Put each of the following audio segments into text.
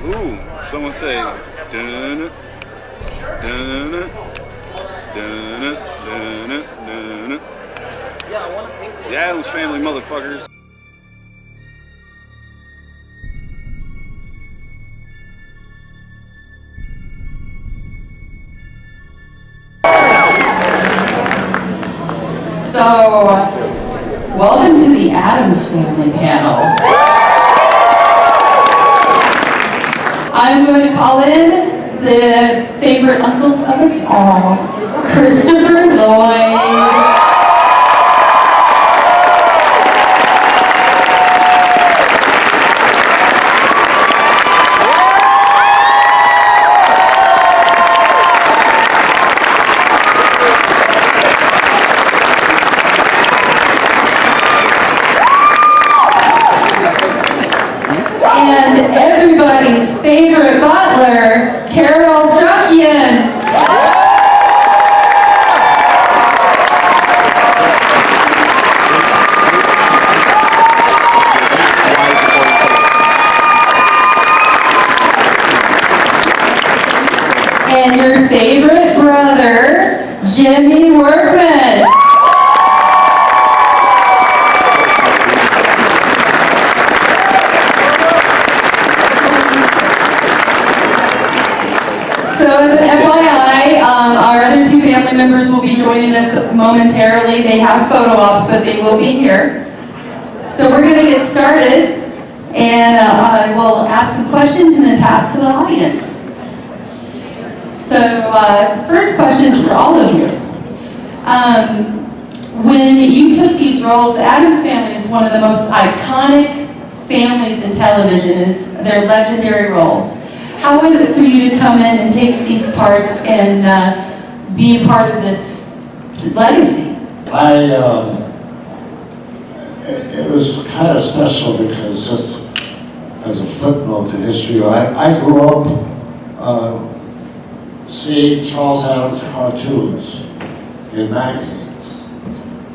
Ooh, someone say, dun dun dun dun. The Addams Family, motherfuckers. So, welcome to the Addams Family panel. I'm going to call in the favorite uncle of us all, Christopher Lloyd. And everybody's favorite butler, Carel Struycken. And your favorite brother, Jimmy Workman. So as an FYI, our other two family members will be joining us momentarily. They have photo ops, but they will be here. So we're going to get started, and we'll ask some questions and then pass to the audience. So first question is for all of you. When you took these roles, the Addams Family is one of the most iconic families in television. They're legendary roles. How is it for you to come in and take these parts and be a part of this legacy? It was kind of special because, just as a footnote to history, I grew up seeing Charles Addams cartoons in magazines,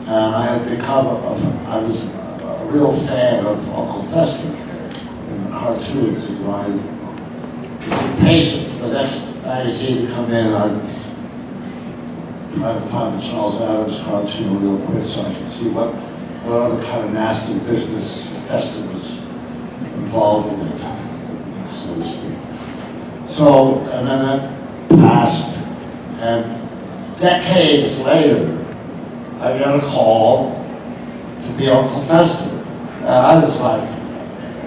and I had become I was a real fan of Uncle Fester in the cartoons. You know, I was impatient for the next magazine to come in. I'd try to find the Charles Addams cartoon real quick so I could see what other kind of nasty business Fester was involved with, so to speak. So, and then that passed, and decades later, I got a call to be Uncle Fester. And I was like,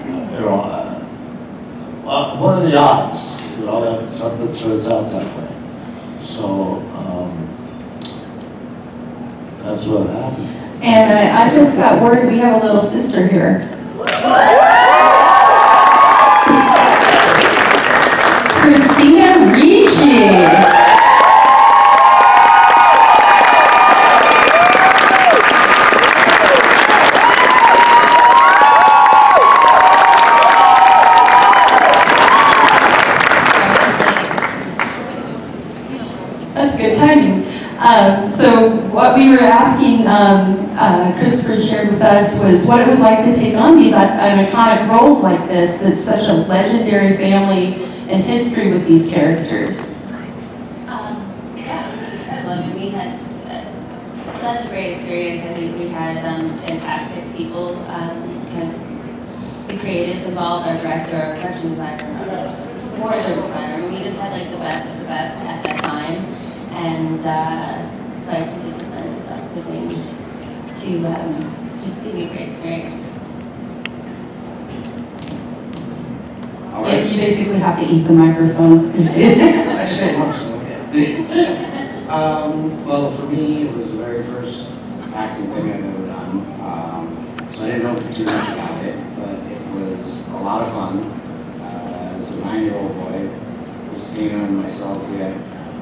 you know, what are the odds, you know, that something turns out that way? So, that's what happened. And I just got word we have a little sister here. Christina Ricci. That's good timing. So what we were asking, Christopher shared with us, was what it was like to take on these iconic roles like this, that's such a legendary family in history with these characters. Yeah, it was incredible. I mean, we had such a great experience. I think we had fantastic people, kind of the creatives involved, our director, our production designer, our wardrobe designer. I mean, we just had like the best of the best at that time. And so I think it just lent itself to just being a great experience. All right. You basically have to eat the microphone. I just ate lunch, so okay. Well, for me, it was the very first acting thing I've ever done. So I didn't know too much about it, but it was a lot of fun. As a 9-year-old boy, Christina and myself, we had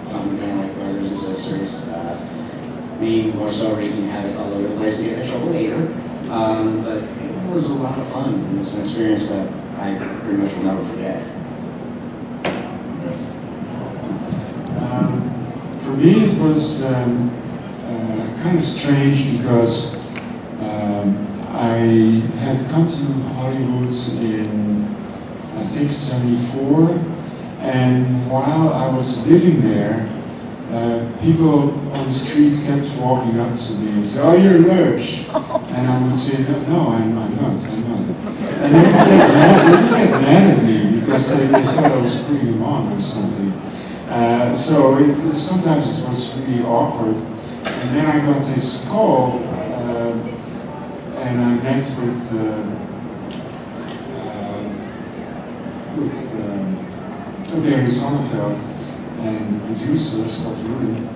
fun, kind of like brothers and sisters. Me more so wreaking havoc all over the place and getting in trouble later. But it was a lot of fun, and it's an experience that I pretty much will never forget. For me, it was kind of strange because I had come to Hollywood in I think 74. And while I was living there, people on the street kept walking up to me and say, "Oh, you're Lurch." And I would say, "No, I'm not. And they would get mad at me because they thought I was putting them on or something. So sometimes it was really awkward. And then I got this call, and I met with Barry Sonnenfeld and the producer, Scott Rudin,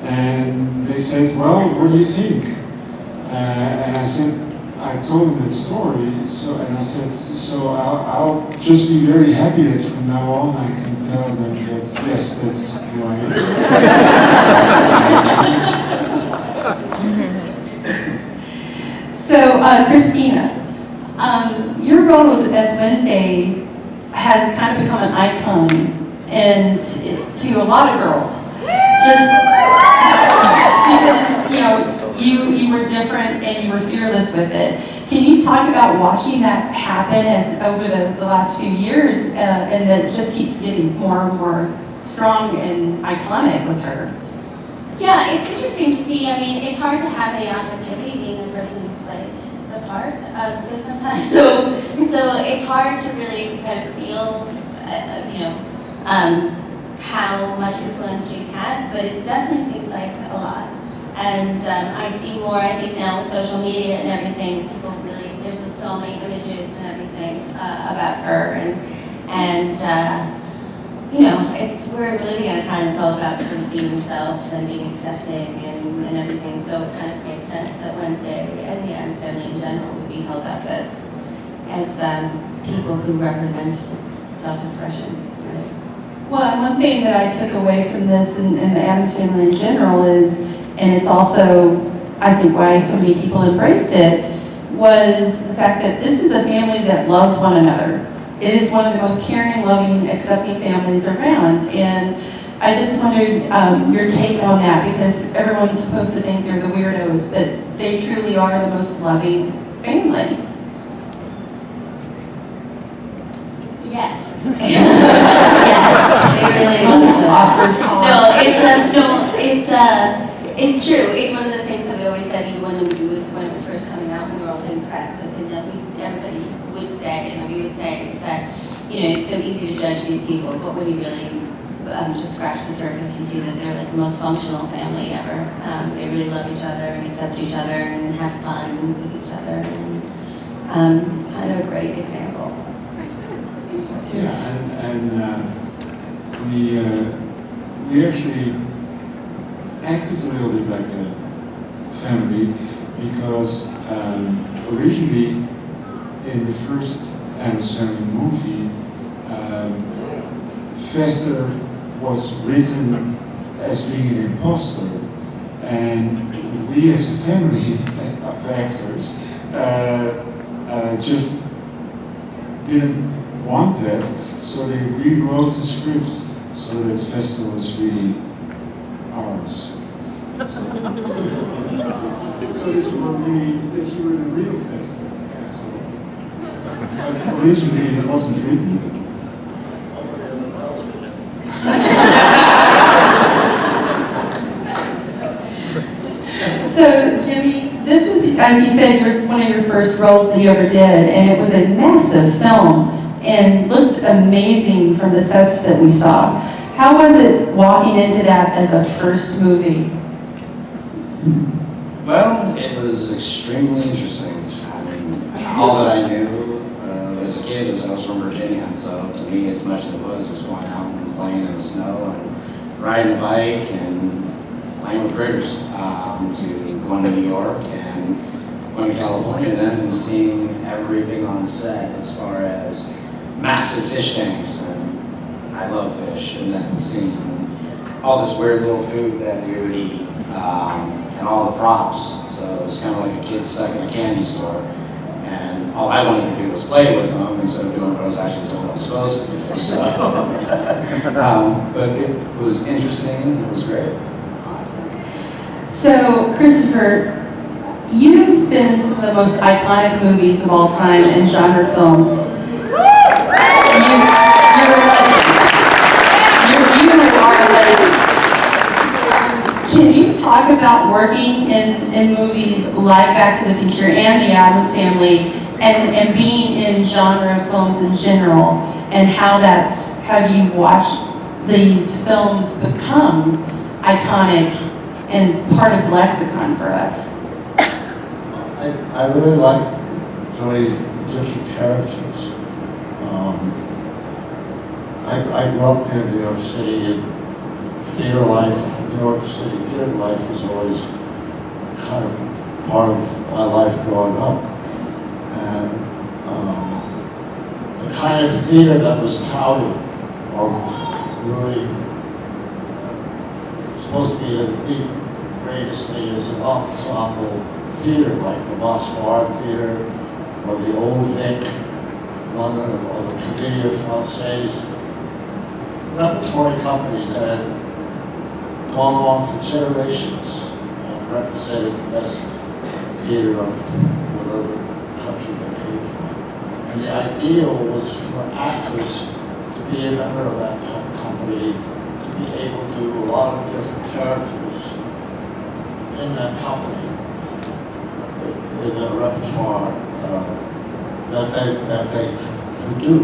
and they said, "Well, what do you think?" And I said, I told them that story, and I said, so I'll just be very happy that from now on I can tell them that, yes, that's who I am. So, Christina, your role as Wednesday has kind of become an icon and to a lot of girls. Just because, you were different and you were fearless with it. Can you talk about watching that happen as over the last few years and that it just keeps getting more and more strong and iconic with her? Yeah, it's interesting to see. I mean, it's hard to have any objectivity being the person who played the part. So sometimes, so it's hard to really kind of feel, how much influence she's had. But it definitely seems like a lot. And I see more. I think now with social media and everything, people really there's been so many images and everything about her, and we're living at a time that's all about sort of being yourself and being accepting and everything. So it kind of makes sense that Wednesday and the Addams Family in general would be held up as people who represent self-expression. Right? Well, one thing that I took away from this and the Addams Family in general is, and it's also, I think, why so many people embraced it, was the fact that this is a family that loves one another. It is one of the most caring, loving, accepting families around. And I just wondered your take on that, because everyone's supposed to think they're the weirdos, but they truly are the most loving family. Yes. Yes, they really love each other. It's true. It's one of the things that we always said, even when it was first coming out, we were all doing press. The thing that everybody would say, and that we would say, is that it's so easy to judge these people, but when you really just scratch the surface, you see that they're like the most functional family ever. They really love each other and accept each other and have fun with each other, and kind of a great example. Yeah, and we actually acted a little bit like a family because originally in the first Addams Family movie, Fester was written as being an imposter, and we as a family of actors just didn't want that, so they rewrote the script so that Fester was really ours. So if you were the real Fester, after all. But originally it wasn't written. So, Jimmy, this was, as you said, one of your first roles that you ever did, and it was a massive film and looked amazing from the sets that we saw. How was it walking into that as a first movie? Well, it was extremely interesting. I mean, all that I knew as a kid is I was from Virginia, so to me, as much as it was going out and playing in the snow and riding a bike and playing with critters, to going to New York and going to California then and seeing everything on set as far as massive fish tanks, and I love fish, and then seeing all this weird little food that we would eat, and all the props. So it was kind of like a kid stuck in a candy store, and all I wanted to do was play with them instead of doing what I was actually told I was supposed to do. So, but it was interesting, it was great. So, Christopher, you've been in some of the most iconic movies of all time in genre films. about working in movies like Back to the Future and the Addams Family and being in genre films in general, and have you watched these films become iconic and part of the lexicon for us? I really like really different characters. I grew up in New York City, and theater life, New York City theater life was always kind of part of my life growing up. And the kind of theater that was touted, or really supposed to be the greatest thing, is an ensemble theater, like the Moscow Theater, or the Old Vic, London, or the Comédie Française. Repertory companies that had gone on for generations and represented the best theater of whatever country they came from. And the ideal was for actors to be a member of that kind of company, to be able to do a lot of different characters in that company, in the repertoire that they could do.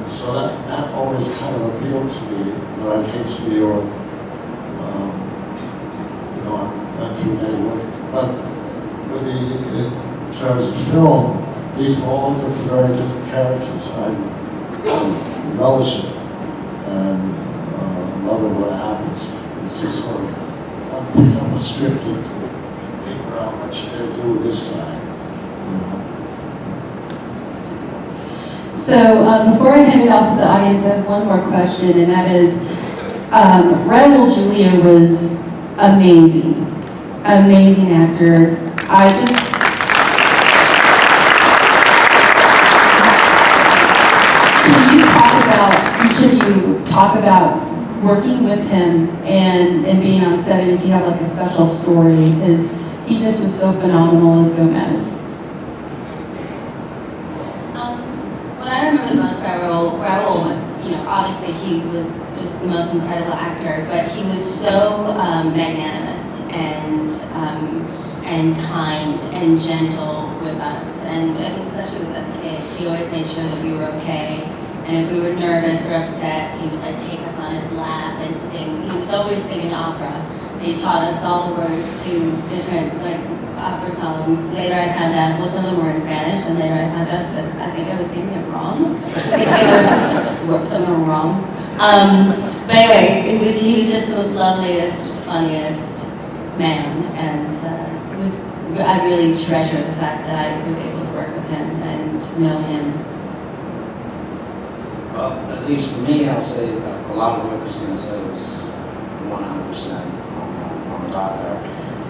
So that always kind of appealed to me when I came to New York. I went through many work, but in terms of film, these were all very different characters. I relish it and love it when it happens. It's just sort of fun to pick up a script and figure out what you're going to do with this guy. So before I hand it off to the audience, I have one more question, and that is, Raul Julia was amazing actor. Can each of you talk about working with him and being on set, and if you have like a special story, because he just was so phenomenal as Gomez. What I remember the most about Raul was, obviously he was just the most incredible actor, but he was so magnanimous and kind and gentle with us, and I think especially with us kids, he always made sure that we were okay. And if we were nervous or upset, he would take us on his lap and sing. He was always singing opera. He taught us all the words to different opera songs. Later I found out, some of them were in Spanish, and later I found out that I think I was singing it wrong. I think some of them were wrong. But anyway, he was just the loveliest, funniest man, and I really treasure the fact that I was able to work with him and know him. Well, at least for me, I'll say that a lot of what Christina said is 100% on the dot there.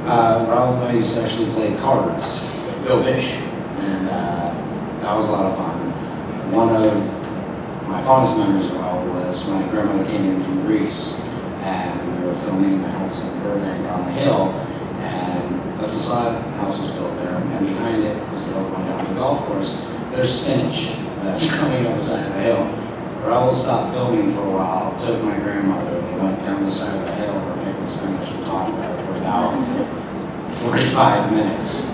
Raul and I used to actually play cards, Go Fish, and that was a lot of fun. One of my fondest memories of Raul was when my grandmother came in from Greece, and we were filming in the house in Burbank on the hill, and the facade house was built there, and behind it was the hill going down to the golf course. There's spinach that's coming down the side of the hill. Raul stopped filming for a while, took my grandmother, they went down the side of the hill, were picking spinach and talked about it for about 45 minutes.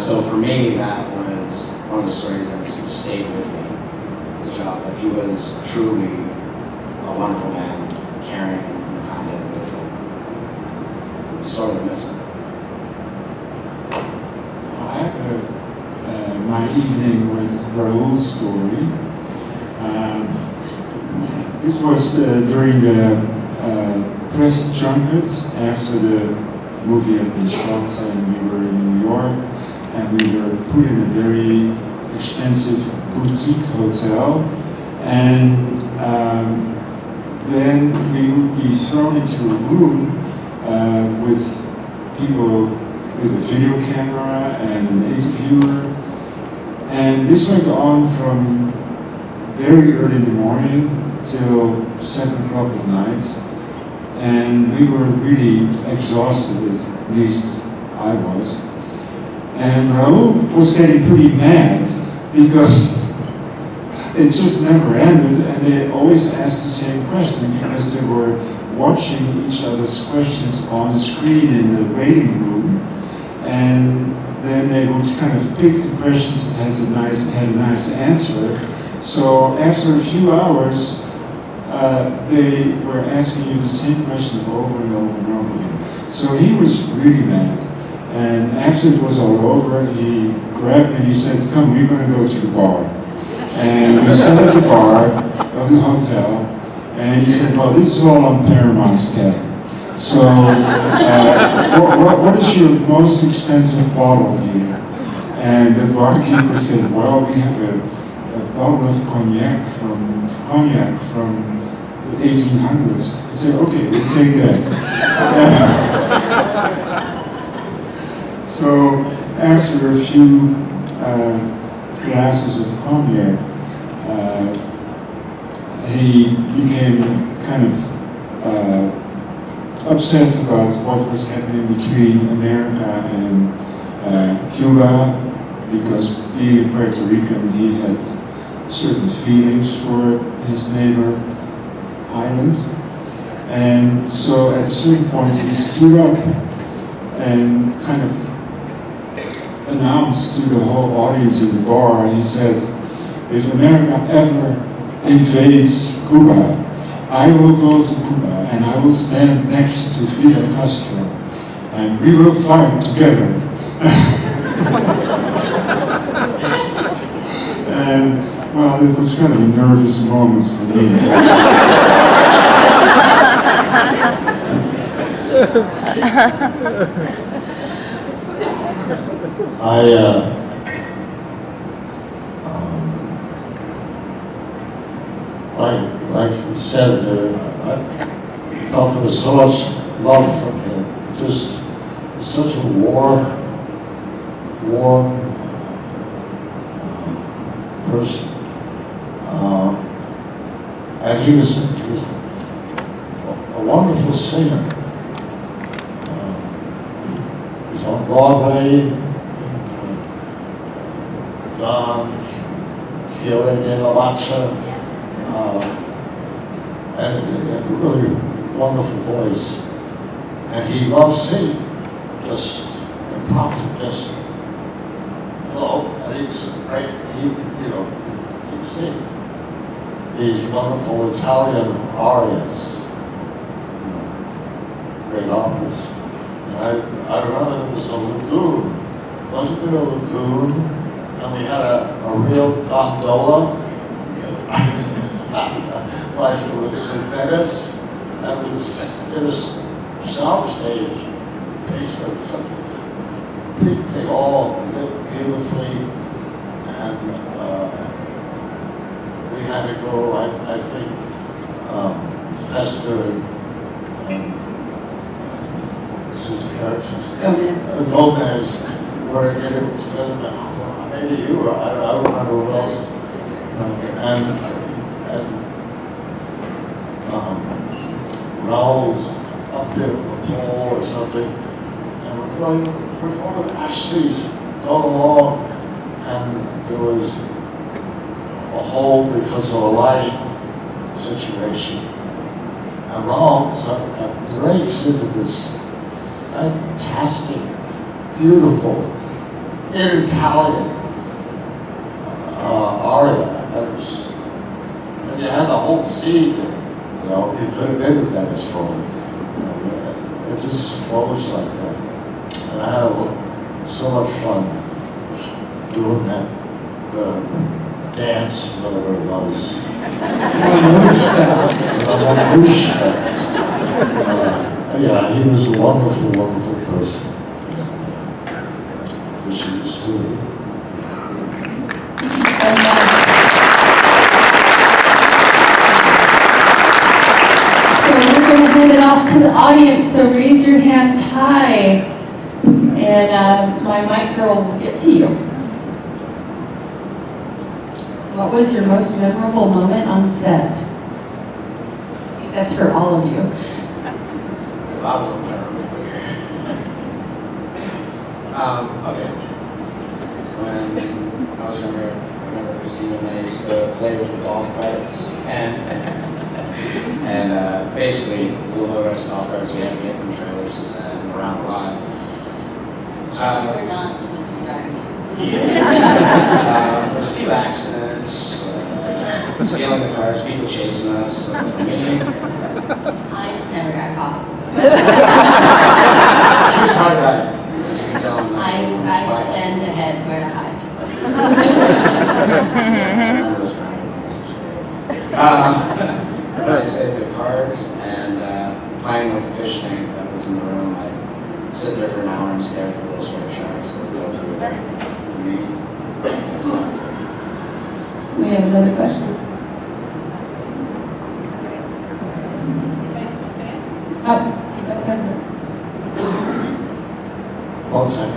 So for me, that was one of the stories that stayed with me as a child. But he was truly a wonderful man, caring and kind individual. Sort of miss him. I have my evening with Raul's story. This was during the press junket after the movie had been shot, and we were in New York, and we were put in a very expensive boutique hotel, and then we would be thrown into a room with people with a video camera and an interviewer, and this went on from very early in the morning till 7 o'clock at night, and we were really exhausted, at least I was. And Raul was getting pretty mad because it just never ended, and they always asked the same question because there were watching each other's questions on the screen in the waiting room, and then they would kind of pick the questions that had a nice answer. So after a few hours, they were asking you the same question over and over and over again. So he was really mad. And after it was all over, he grabbed me and he said, "Come, we're going to go to the bar." And we sat at the bar of the hotel, and he said, "Well, this is all on Paramount's tab. So, what is your most expensive bottle here?" And the barkeeper said, "Well, we have a bottle of cognac from the 1800s. I said, "Okay, we'll take that." So after a few glasses of cognac, he became kind of upset about what was happening between America and Cuba, because being a Puerto Rican, he had certain feelings for his neighbor island. And so at a certain point he stood up and kind of announced to the whole audience in the bar, he said, "If America ever invades Cuba, I will go to Cuba and I will stand next to Fidel Castro and we will fight together." And well, it was kind of a nervous moment for me. Like you said, I felt there was so much love from him. Just such a warm person. And he was a wonderful singer. He was on Broadway, Don Quixote de la Mancha, and a really wonderful voice. And he loved singing, just impromptu, just hello, and he'd sing these wonderful Italian arias, great operas. And I remember there was a lagoon. Wasn't there a lagoon? And we had a real gondola, like it was in Venice. That was in a soundstage basement, something big thing, all lit beautifully, and we had to go. I think Fester and Mrs. Characters Gomez were in it together. Maybe you were. I don't remember who else. And Raoul's up there with a pole or something, and we're going to Ashley's going along, and there was a hole because of a lighting situation. And Raoul breaks into this fantastic, beautiful, in Italian aria. And you had the whole scene. You could have been in Venice for it. It just always like that. And I had so much fun doing that, the dance, whatever it was. Yeah, he was a wonderful, wonderful person. Wish he was still here. Hand it off to the audience, so raise your hands high, and my mic girl will get to you. What was your most memorable moment on set? I think that's for all of you. A lot of them are here. Okay. When I was younger, I remember Christina and I used to play with the golf carts, and basically the motorized golf carts we had to get from trailers to send around a lot. We're not supposed to be driving it. Yeah. There's a few accidents, stealing the cars, people chasing us. For me, I just never got caught. she was hard about it, as you can tell. I planned ahead where to hide. But I'd say the cards and playing with the fish tank that was in the room, I'd sit there for an hour and stare at the little surf sharks that would go through there. For me, that's what We have another question. One second.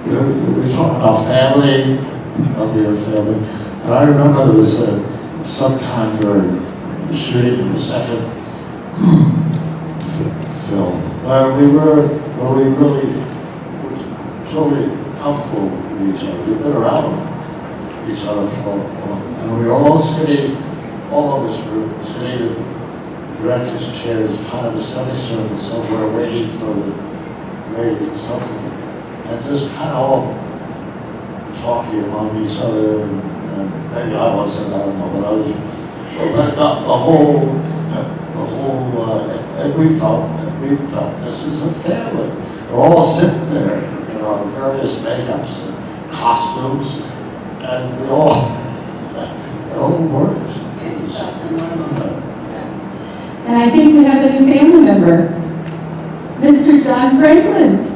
We're talking about family, of your family. And I remember there was sometime during the shooting of the second film where we really were totally comfortable with each other. We've been around each other for a long, and we were all sitting, all of us were sitting in director's chairs, kind of a semicircle somewhere, waiting for something, and just kind of all talking among each other, and maybe I wasn't, I don't know, but I was, but the whole, and we felt this is a family. We're all sitting there in our various makeups and costumes, and it all worked. It just felt so normal. And I think we have a new family member, Mr. John Franklin.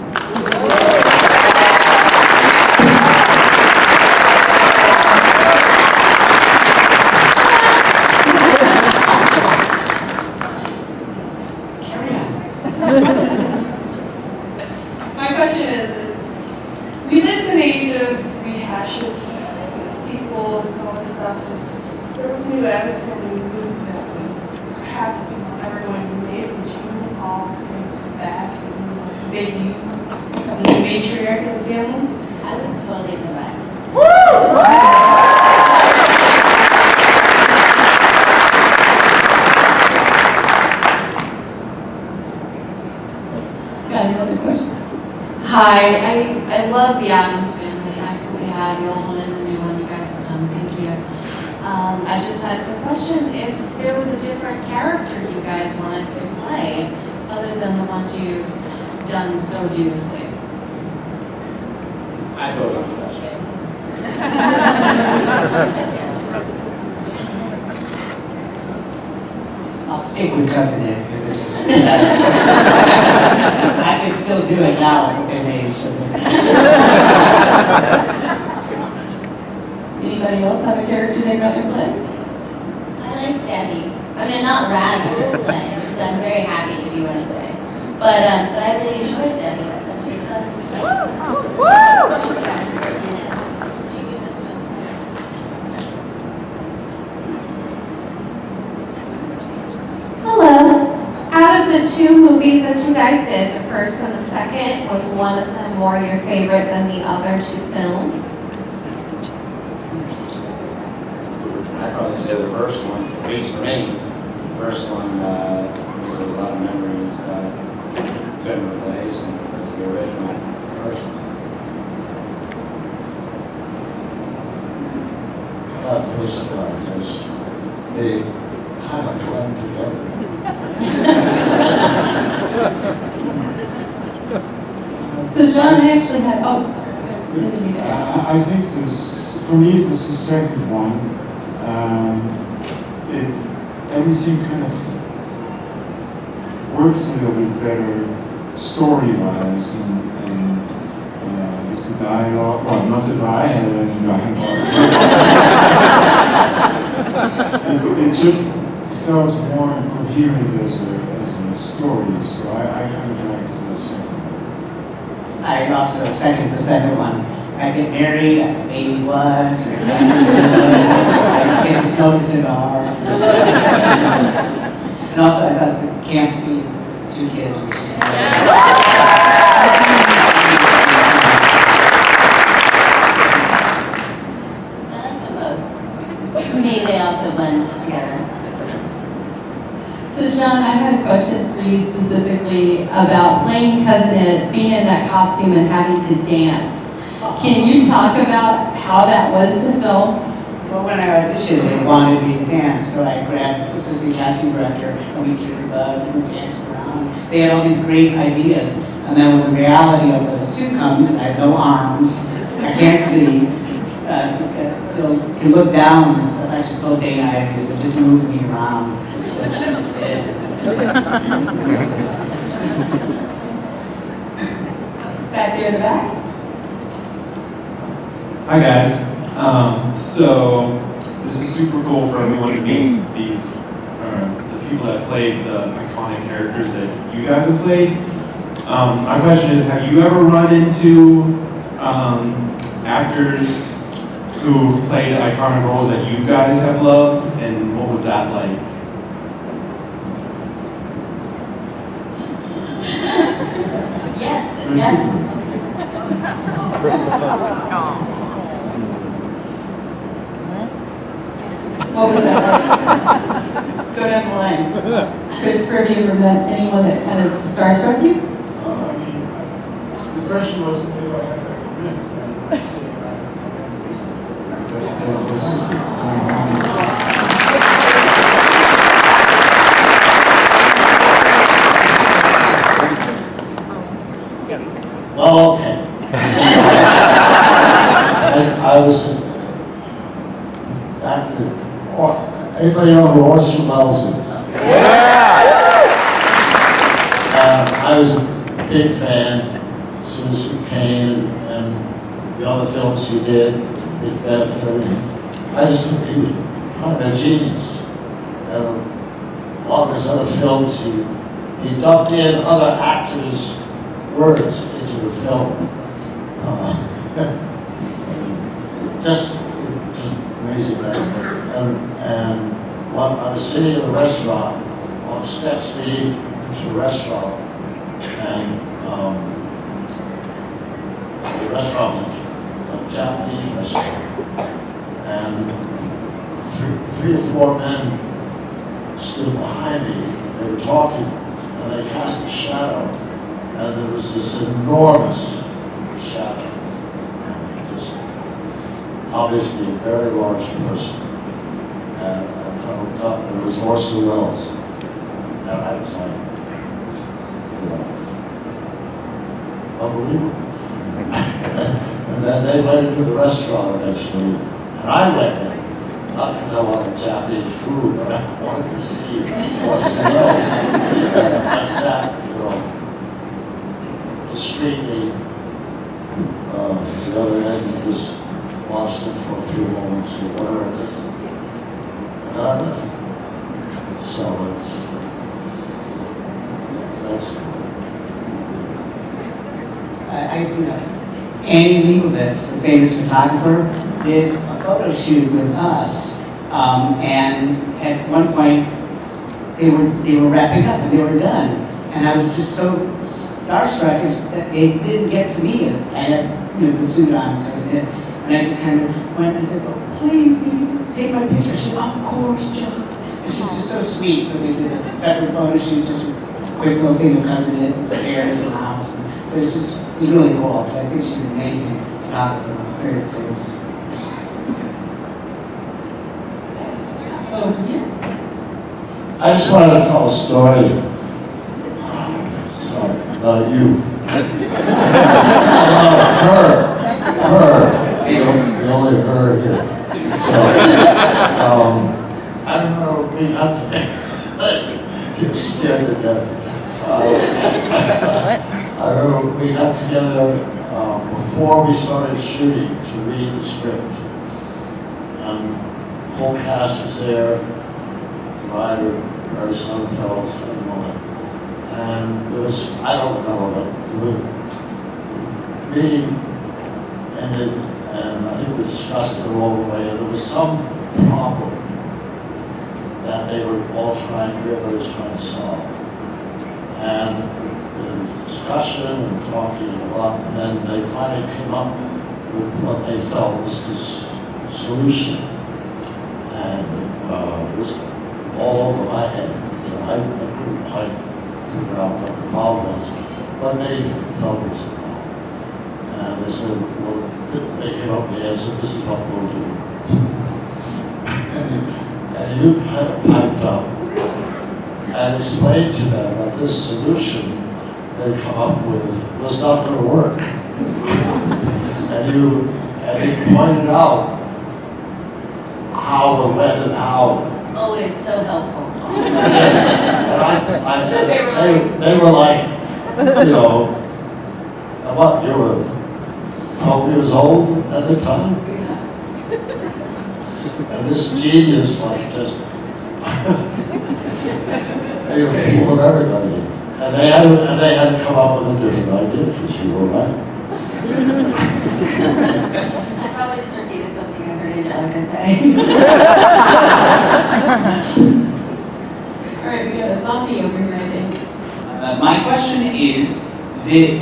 My question is we live in an age of rehashes, sequels, all this stuff. If there was a new Addams Family movie that was perhaps ever going to be made, would you all come back and maybe you become the matriarch of the family? I would totally come back. Got another question? Hi, I love the Addams Family. I absolutely have the old one and the new one. You guys have done. Thank you. I just had a question. If there was a different character you guys wanted to play, other than the ones you've done so beautifully. I'd vote on the question. I'll stick with Cousin Ed because it's just, I can still do it now at the same age. So. Anybody else have a character they'd rather play? I like Debbie. I mean, not rather play, because I'm very happy to be Wednesday. But I really enjoyed Debbie. I thought she was fun. Hello. Out of the two movies that you guys did, the first and the second, was one of them more your favorite than the other to film? I'd probably say the first one, at least for me. The first one, because there's a lot of memories that couldn't replace, and it was the original first one. First of all, because they kind of blend together. So John actually had, oh, sorry. I think this, for me, this is the second one. Everything kind of worked a little bit better story-wise, and with the dialogue, well, not that I had any dialogue. it just felt more coherent as a story, so I kind of liked the second one. I also second the second one. I get married, I have a baby once, I get to smoke a cigar. And also I thought the camp scene, 2 kids, was just great. I like them both. For me, they also blend together. So So John, I had a question for you specifically about playing Cousin Ed, being in that costume and having to dance. Can you talk about how that was to film? Well, when I auditioned, they wanted me to dance, so I grabbed the assistant casting director, and we jitterbug, and we danced around. They had all these great ideas, and then when the reality of the suit comes, I have no arms, I can't see, just can look down and stuff. I just told Dana I had these, and just moved me around. So she just did. Back there in the back? Hi guys. So this is super cool for everyone to meet these the people that played the iconic characters that you guys have played. My question is, have you ever run into actors who've played iconic roles that you guys have loved, and what was that like? Yes, What was that like? Go down the line. Christopher, have you ever met anyone that kind of starstruck you? The question was if I had ever been. Well, okay. I was actually, anybody know who Orson Welles is? I was a big fan as soon as he came and the other films he did, his Beth and everything. I just think he was kind of a genius. And a lot of his other films, he dubbed in other actors' words into the film. Just amazing that. And while I was sitting in the restaurant, on the steps leading into the restaurant, and the restaurant was a Japanese restaurant, and three or four men stood behind me. They were talking, and they cast a shadow, and there was this enormous shadow, and just obviously a very large person. And I looked up, and it was Orson Welles, and I was like, unbelievable. And then they went into the restaurant eventually, and I went in, not because I wanted Japanese food, but I wanted to see Orson Welles. And I sat, discreetly the other end and just watched him for a few moments or whatever. And I left. So that's Annie Leibovitz, the famous photographer, did a photo shoot with us, and at one point they were wrapping up and they were done, and I was just so starstruck that they didn't get to me as I had the suit on because of it, and I just kind of went and said, "Oh, please, can you just take my picture?" She said, "Of course, John." And she's just so sweet, so they did a separate photo shoot, just a quick little thing of Cousin Ed and stairs and the house. So it was really cool, because I think she's an amazing photographer, very famous. Oh, yeah. I just wanted to tell a story. Sorry, about you. Her. The only her here. So, I don't know, we got to you're scared to death. I remember we got together before we started shooting to read the script. And the whole cast was there, the writer, Mary Sonnenfeld, and all that. And there was, I don't remember, but the meeting ended, and I think we discussed it all the way, and there was some problem that they were all trying, everybody was trying to solve. And there was discussion and talking a lot, and then they finally came up with what they felt was this solution. And it was all over my head. I couldn't quite figure out what the problem was, but they felt it was a problem. And they said, well, they came up with the answer, this is what we'll do. and you kind of piped up and explained to them that this solution they'd come up with was not going to work. and you pointed out how and when and how. Oh, it's so helpful. Yes. And I said, they were like, you know, what, you were 12 years old at the time? And this genius, like, just, they were full of everybody. And they had to come up with a different idea, because you were right. I probably just repeated something I heard Angelica say. All right, we got a zombie over here, I think. My question is that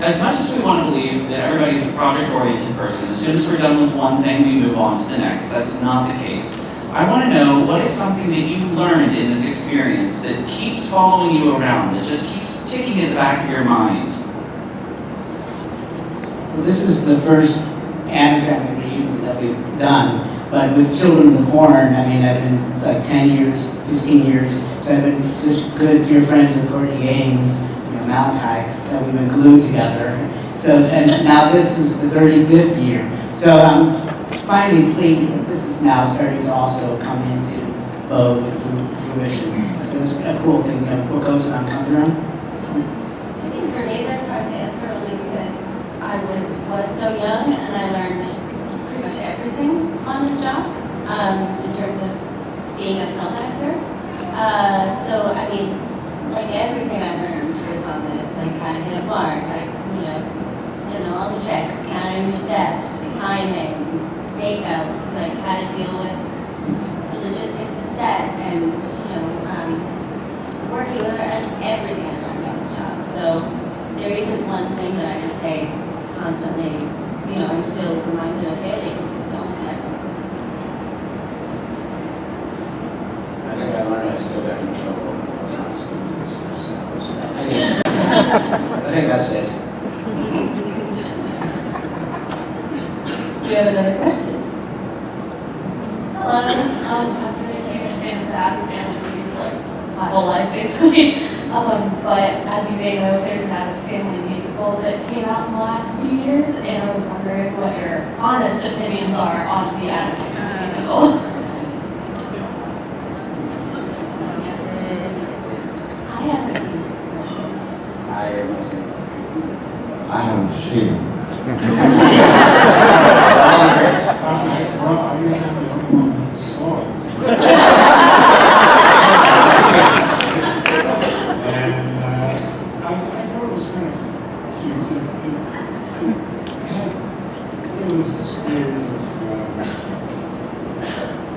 as much as we want to believe that everybody's a project-oriented person, as soon as we're done with one thing, we move on to the next. That's not the case. I want to know, what is something that you learned in this experience that keeps following you around, that just keeps ticking at the back of your mind? Well, this is the first Addams Family reunion that we've done, but with Children of the Corn, I mean, I've been like 10 years, 15 years, so I've been such good dear friends with Courtney Gaines, Malachi, that we've been glued together. So, and now this is the 35th year. So I'm finally pleased that this is now starting to also come into vogue and fruition. So it's a cool thing, you know, what goes around comes around. I think for me that's hard to answer only because I was so young and I learned pretty much everything on this job in terms of being a film actor. So I mean, like everything I've learned on this, like how to hit a mark, how to, you know, I don't know, all the tricks, counting your steps, timing, makeup, like how to deal with the logistics of set, and you know, working with her, and everything I learned on this job. So there isn't one thing that I can say constantly, you know, I'm still reminded of daily because it's almost everything. I think I learned I still got in trouble for not speaking this yourself. I think that's it. We have another question. Hello, I've been a huge fan of the Addams Family movies like my whole life basically. But as you may know, there's an Addams Family musical that came out in the last few years, and I was wondering what your honest opinions are on the Addams Family musical. I haven't seen it. I haven't seen it. I guess I'm the only one who saw it. And I thought it was kind of cute. It had the spirit of,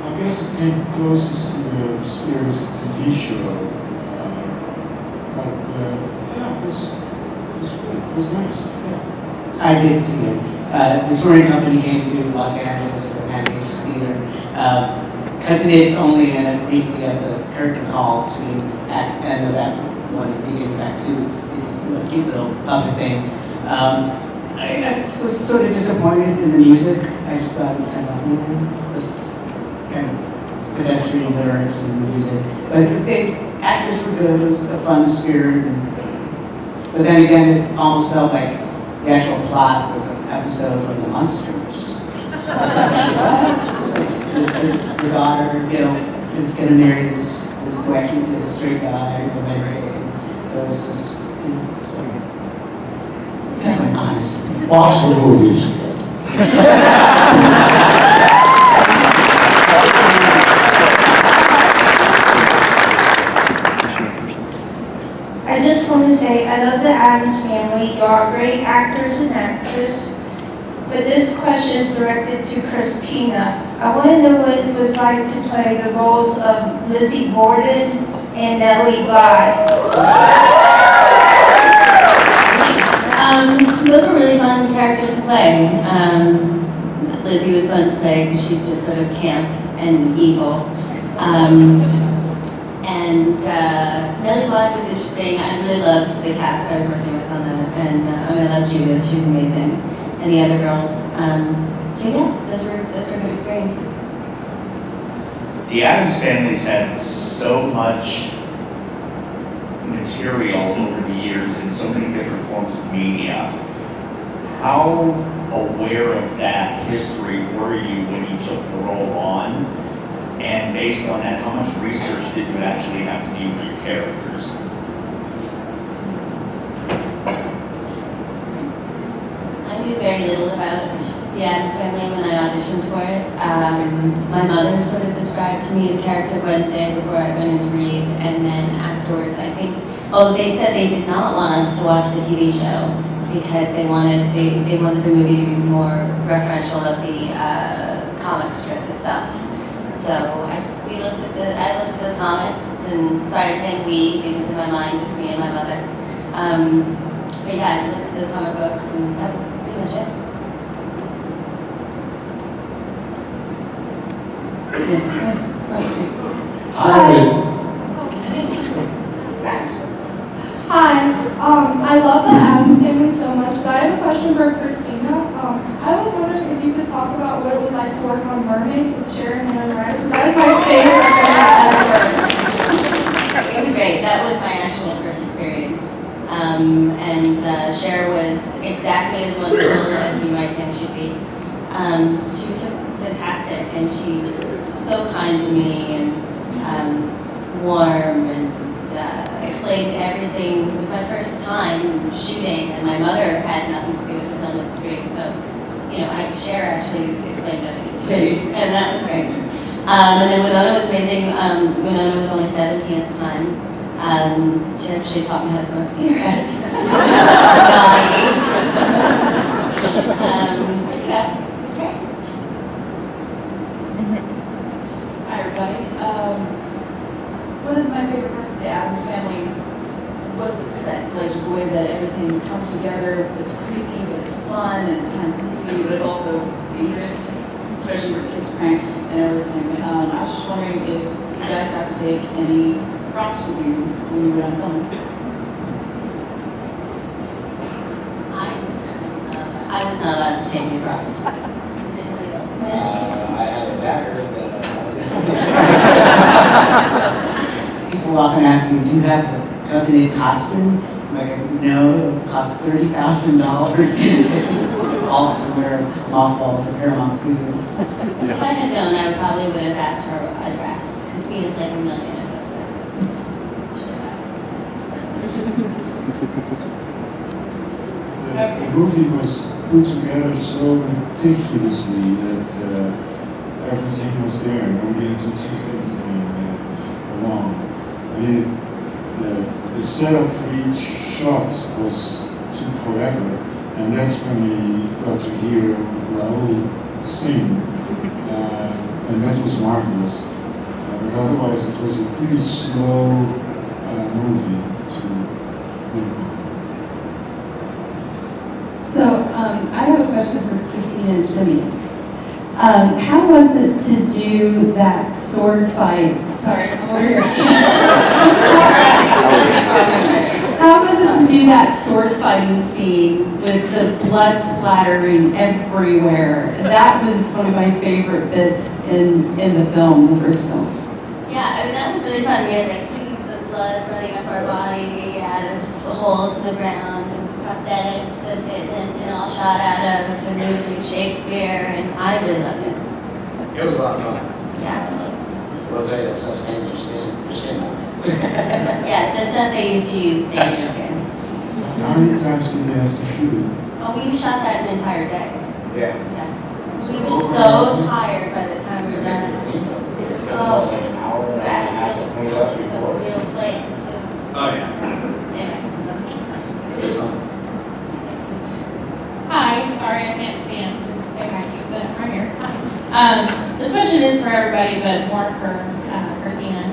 I guess it came closest to the spirit of the TV show. Yeah, it was nice. Yeah. I did see it. The touring company came through Los Angeles at the Pantages Theater. Cousin Ed's only briefly at the curtain call between end of Act 1 and beginning of Act 2. It's a cute little puppet thing. I was sort of disappointed in the music. I just thought it was kind of this kind of pedestrian lyrics and the music. But the actors were good. It was a fun spirit. But then again, it almost felt like the actual plot was an episode from The Munsters. So, this is like the daughter, you know, is going to marry this wacky, the straight guy or Wednesday. So it's just, you know, so that's my honest opinion. Watch the movies. I just want to say I love the Addams Family. You are great actors and actresses. But this question is directed to Christina. I want to know what it was like to play the roles of Lizzie Borden and Nellie Bly. Those were really fun characters to play. Lizzie was fun to play because she's just sort of camp and evil. And Nellie Bly was interesting. I really loved the cast I was working with on that, and I loved Judith. She was amazing, and the other girls. So yeah, those were good experiences. The Addams Family's had so much material over the years in so many different forms of media. How aware of that history were you when you took the role on? And based on that, how much research did you actually have to do for your characters? I knew very little about the Addams Family when I auditioned for it. My mother sort of described to me the character Wednesday before I went in to read, and then afterwards I think, they said they did not want us to watch the TV show because they wanted the movie to be more referential of the comic strip itself. So I looked at those comics, and sorry I'm saying we because in my mind it's me and my mother. But yeah, I looked at those comic books, and that was pretty much it. Hi. I love the Addams Family so much, but I have a question for Christina. I was wondering if you could talk about what it was like to work on Mermaids with Sharon and Ryan, because that was my favorite film ever. It was great. That was my actual first experience. And Cher was exactly as wonderful as you might think she'd be. She was just fantastic, and she was so kind to me, and warm, and explained everything. It was my first time shooting, and my mother had nothing to do with the film industry, so Cher actually explained everything to me, and that was great. And then Winona was amazing. Winona was only 17 at the time. She actually taught me how to smoke a cigarette. Yeah, it was great. Hi everybody. One of my favorite parts of the Addams Family was the sets, like just the way that everything comes together. It's creepy, but it's fun, and it's kind of goofy, but it's also dangerous, especially with the kids' pranks and everything. I was just wondering if you guys got to take any props with you when you were on film. I was not allowed to take any props. Did anybody else? I had a dagger, People often ask me, do you have a cousin costume? I'm like, no, it cost $30,000 all somewhere mothballs at Paramount Studios. If I had known, I probably would have asked her address, because we had like a million of those dresses. Should have asked her. The movie was put together so meticulously that everything was there. Nobody had to take anything along. I mean, the setup for each shot took forever, and that's when we got to hear Raoul sing, and that was marvelous. But otherwise, it was a pretty slow movie to work on. So I have a question for Christina and Jimmy. How was it to do that sword fight? Sorry, I'm over here. How was it to do that sword fighting scene with the blood splattering everywhere? That was one of my favorite bits in the film, the first film. Yeah, I mean, that was really fun. We had like tubes of blood running up our body out of holes in the ground, and prosthetics that it all shot out of, and we were doing Shakespeare, and I really loved it. It was a lot of fun. Yeah. I'll tell you, that stuff stains your skin off. Yeah, the stuff they used to use stained your skin. How many times did they have to shoot? Oh, we shot that an entire day. Yeah. Yeah. We were so tired by the time we were done. Oh, that feels is a real place too. Oh yeah. Yeah. It was fun. Hi, sorry I can't stand to say hi to you, but I'm right here. Hi. This question is for everybody, but more for Christina.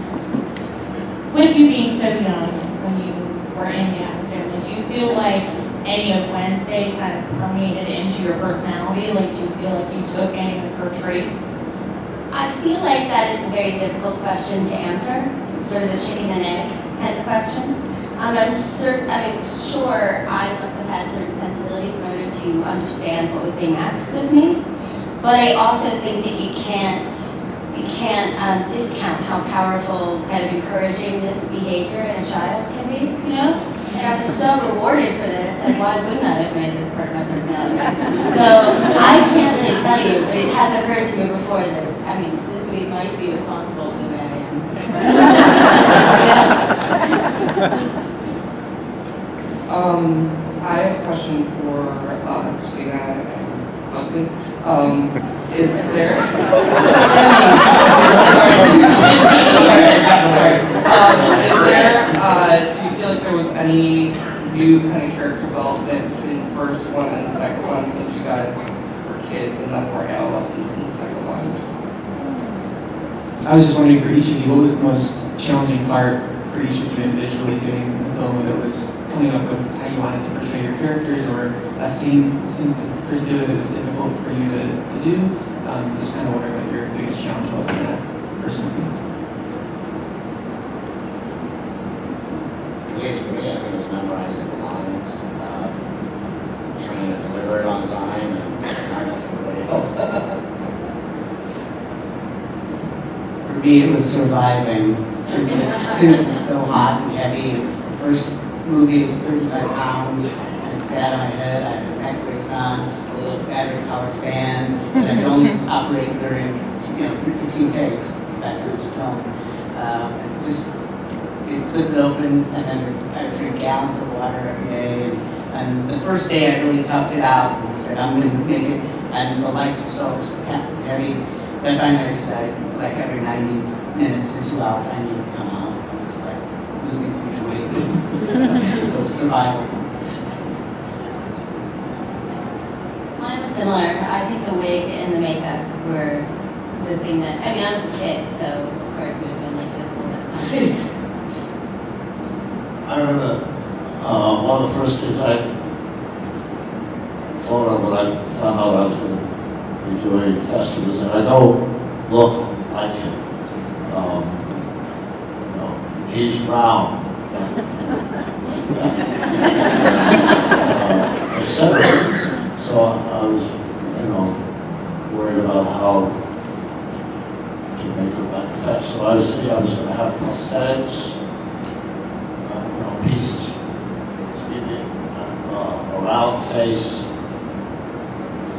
With you being so young when you were in the Addams Family, do you feel like any of Wednesday kind of permeated into your personality? Like, do you feel like you took any of her traits? I feel like that is a very difficult question to answer. sort of a chicken and egg kind of question. Sure, I must have had certain sensibilities in order to understand what was being asked of me, but I also think that you can't discount how powerful, kind of encouraging this behavior in a child can be, you know? And I was so rewarded for this, and why wouldn't I have made this part of my personality? So I can't really tell you, but it has occurred to me before that, this movie might be responsible for the way I am. I have a question for Christina and Hudson. Is there? Do you feel like there was any new kind of character development between the first one and the second one, since you guys were kids and then were adolescents in the second one? I was just wondering, for each of you, what was the most challenging part for each of you individually doing the film, whether it was coming up with how you wanted to portray your characters or a scene particularly that was difficult for you to do. Just kind of wondering what your biggest challenge was in that personally. At least for me, I think it was memorizing the lines, trying to deliver it on time, and not as everybody else. For me, it was surviving, because the suit was so hot and heavy. The first movie was 35 pounds, and it sat on my head. I had a neck brace on, a little battery-powered fan, that I could only operate during, 2 takes back in this film. Just you clip it open, and then I would drink gallons of water every day. And the first day, I really toughed it out and said, I'm going to make it. And the legs were so heavy. But finally, I decided, like every 90 minutes to 2 hours, I need to come out. I was like losing too much weight. So survival. Mine was similar. I think the wig and the makeup were the thing that, I was a kid, so of course it would have been like physical difficulties. I remember one of the first things I thought of when I found out I was going to be doing festivals, and I don't look like him. He's brown. Etc. So I was, worried about how to make the right effect. So I was thinking I was going to have prosthetics, pieces, a round face,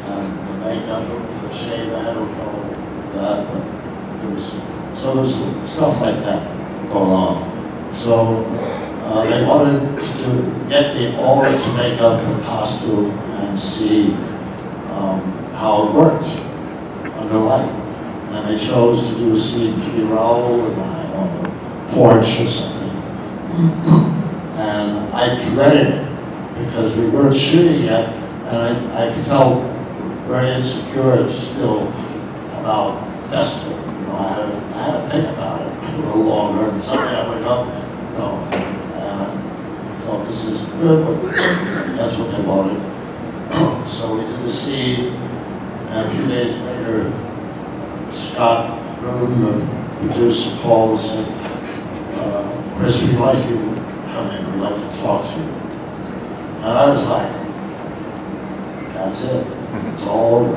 and the makeup, the shave, I had no trouble with that, but there was stuff like that going on. So they wanted to get me all to make up the costume and see how it worked under light. And they chose to do a scene to be Raoul and I on the porch or something. And I dreaded it because we weren't shooting yet, and I felt very insecure still about festival. I had to think about it a little longer, and suddenly I wake up, and I thought this is good, but that's what they wanted. So we did the scene, and a few days later, Scott Rudin, the producer, called and said, Chris, we'd like you to come in, we'd like to talk to you. And I was like, that's it, it's all over.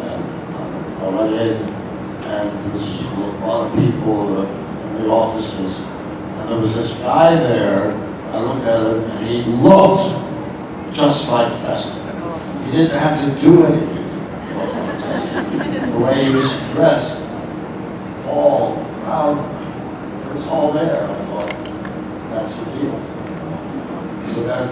And I went in, and there was a lot of people in the offices, and there was this guy there. I looked at him, and he looked just like Festa. He didn't have to do anything to look like Festa. The way he was dressed, all around, it was all there. I thought, that's the deal. So then,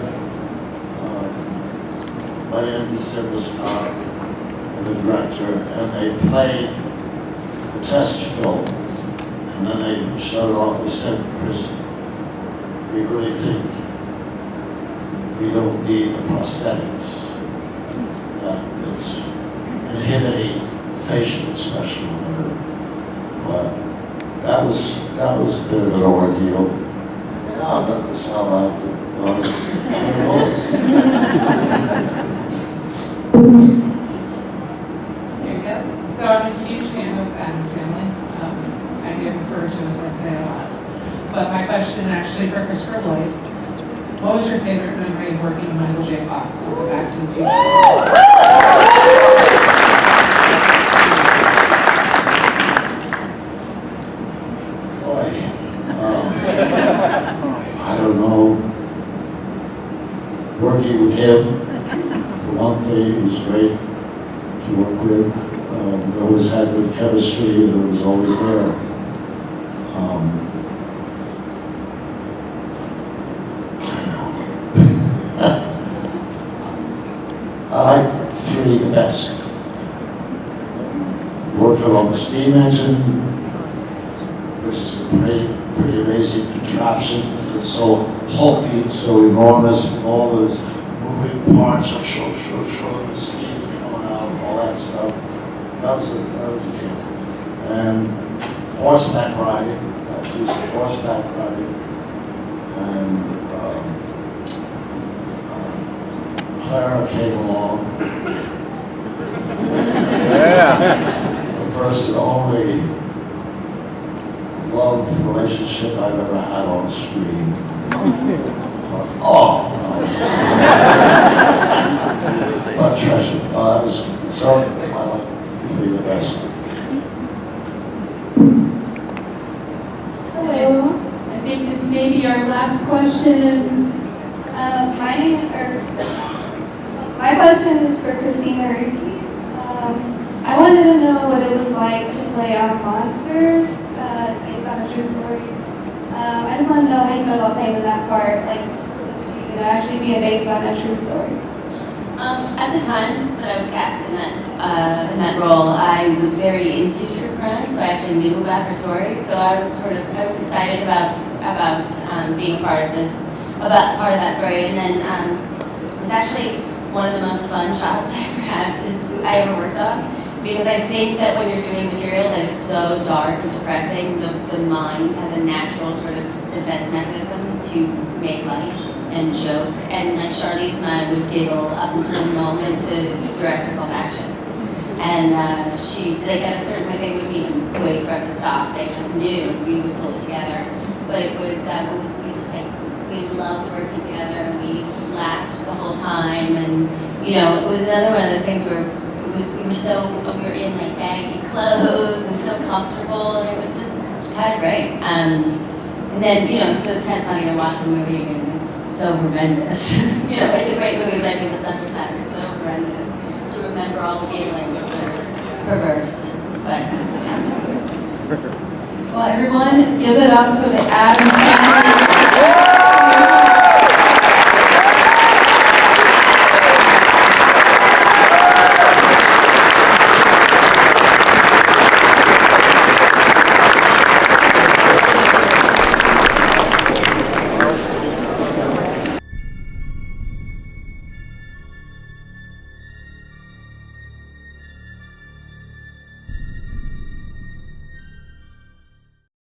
went in to Silverstein and the director, and they played the test film, and then they showed it off. They said, Chris, we really think we don't need the prosthetics. That it's inhibiting facial expression or whatever. But that was a bit of an ordeal. Now it doesn't sound like it was. There you go. So I'm a huge fan of Addams Family. I do refer to as Wednesday a lot. but my question actually for Christopher Lloyd. What was your favorite memory of working with Michael J. Fox on the Back to the Future films? I don't know. Working with him, for one thing, it was great to work with. We always had good chemistry, and it was always there. I like three the best. Working on the steam engine, which is a pretty amazing contraption because it's so hulking, so enormous, all those moving parts, the steam coming out, all that stuff. That was a kick. And horseback riding, I do some horseback riding. And Clara came along. Yeah. The first and only love relationship I've ever had on screen. But treasure. That was so. I like to be the best. Hello. I think this may be our last question. My question is for Christina Ricci. I wanted to know what it was like to play a monster. It's based on a true story. I just want to know how you felt about playing in that part, like it actually being based on a true story. At the time that I was cast in that role, I was very into true crime, so I actually knew about her story. So I was excited about being a part of that story. And then it was actually one of the most fun jobs I ever worked on. Because I think that when you're doing material that is so dark and depressing, the mind has a natural sort of defense mechanism to make light and joke. And like Charlize and I would giggle up until the moment the director called action. And at a certain point they wouldn't even wait for us to stop. They just knew we would pull it together. But we loved working together and we laughed the whole time. And it was another one of those things where we were in like baggy clothes and so comfortable, and it was just kind of great. And then, it's kind of funny to watch the movie, and it's so horrendous. It's a great movie, but I think the subject matter is so horrendous. To remember all the giggling was sort of perverse, but Well, everyone, give it up for the Addams Family.